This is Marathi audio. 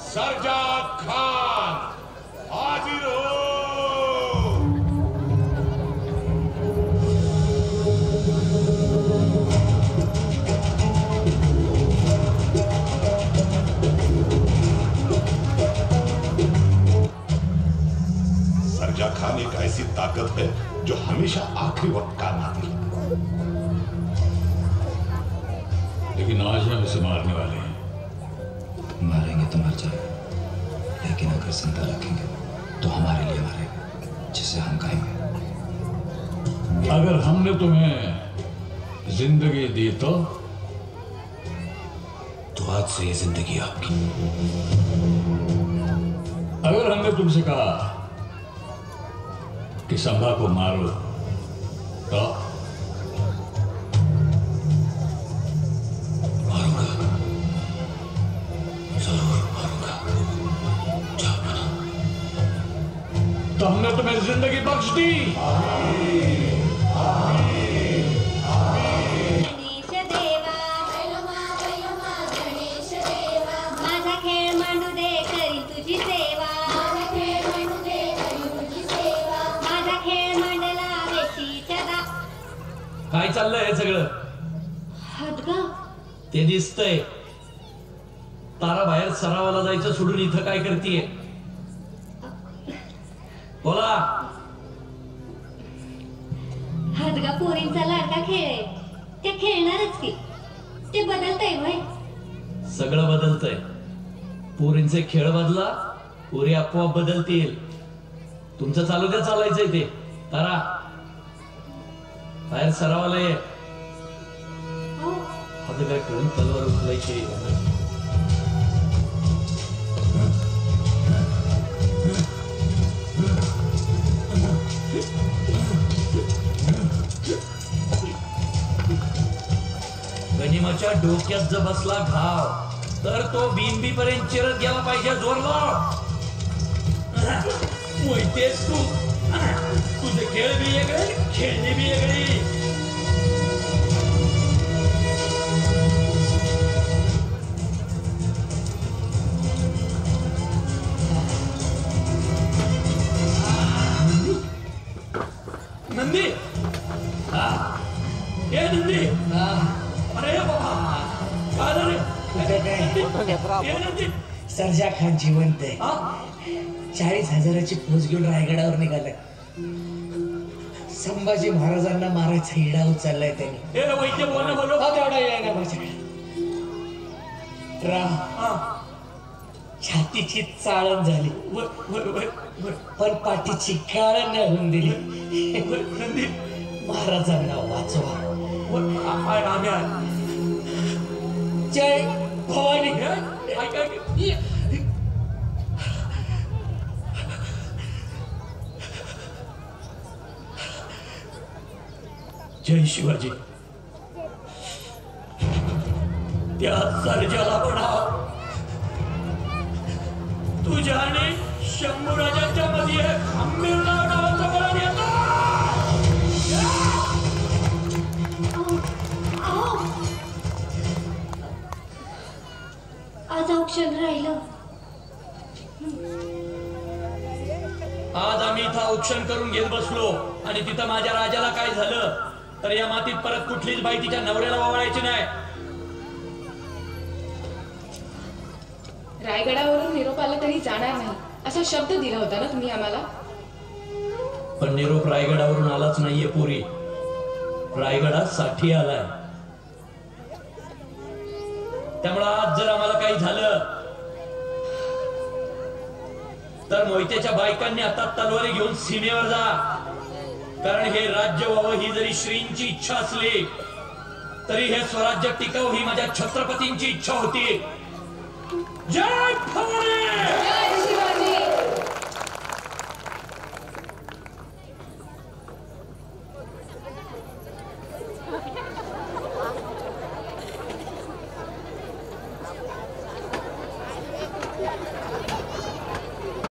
सरजा खान हाजिर हो। सरजा खान एक ऐसी ताकत है जो हमेशा आखिरी वक्त काम आती है, लेकिन आज हम उसे मारने वाले हैं। मारेंगे तो मर जाएगा, लेकिन अगर जिंदा रखेंगे तो हमारे लिए मारेगा, जिसे हम खाएंगे। अगर हमने तुम्हें जिंदगी दी तो आज से ये जिंदगी आपकी। अगर हमने तुमसे कहा कि संभा को मारो तो मारूंगा, जरूर मारूंगा। तो हमने तुम्हें जिंदगी बख्श दी। काय चाललंय हे सगळं? ते दिसतंय. तारा बाहेर सरावाला जायचं सोडून इथं काय करतीये? बोला. हादगा पोरींचा लाडका खेळ आहे, ते खेळणारच की. ते बदलतंय वय. सगळं बदलतंय. पोरींचे खेळ बदला, पोरी आपोआप बदलतील. तुमचं चालू द्या चालायचंय ते. तारा बाहेर सरावाला ये. आता काय करून तलवार उचलायची. गनिमाच्या डोक्यात जर बसला घाव तर तो बिनबी पर्यंत चिरत गेला पाहिजे. जोरला मोहितेस तू. तुझे खेळ बी वेगळे, खेळणी बी वेगळी. नंदी, ये नंदी. अरे बाबा काय झालं? सरजा खान जिवंत आहे. 40,000ची फौज घेऊन रायगडावर निघालाय. संभाजी महाराजांना मारायचा हिडा उचललाय त्यांनी. तेवढा येणार ना माझ्याकडे. छातीची चाळण झाली, पण पाठीची गाळण नाही होऊन दिली. महाराजांना वाचवा. जय भवानी. जय शिवाजी. त्या सर्जाला म्हणाव तुझ्या आणि शंभूराजांच्या मध्ये खंबीर नावाचा बळा येतो. आज औक्षण राहिलं. आज आम्ही इथं औक्षण करून घेत बसलो आणि तिथं माझ्या राजाला काय झालं तर या मातीत परत कुठलीच बाई तिच्या नवऱ्याला वावळायची नाही. रायगडावरून निरोप आला तरी जाणार नाही असा शब्द दिला होता ना तुम्ही आम्हाला. पण निरोप रायगडावरून आलाच नाहीये पोरी. रायगडात साठी आलाय. त्यामुळे आज जर आम्हाला काही झालं तर मोहित्याच्या बायकांनी आता तलवारी घेऊन सीमेवर जा. कारण हे राज्य व्हावं ही जरी श्रींची इच्छा असली तरी हे स्वराज्य टिकावं ही माझ्या छत्रपतींची इच्छा होती. जय भवानी.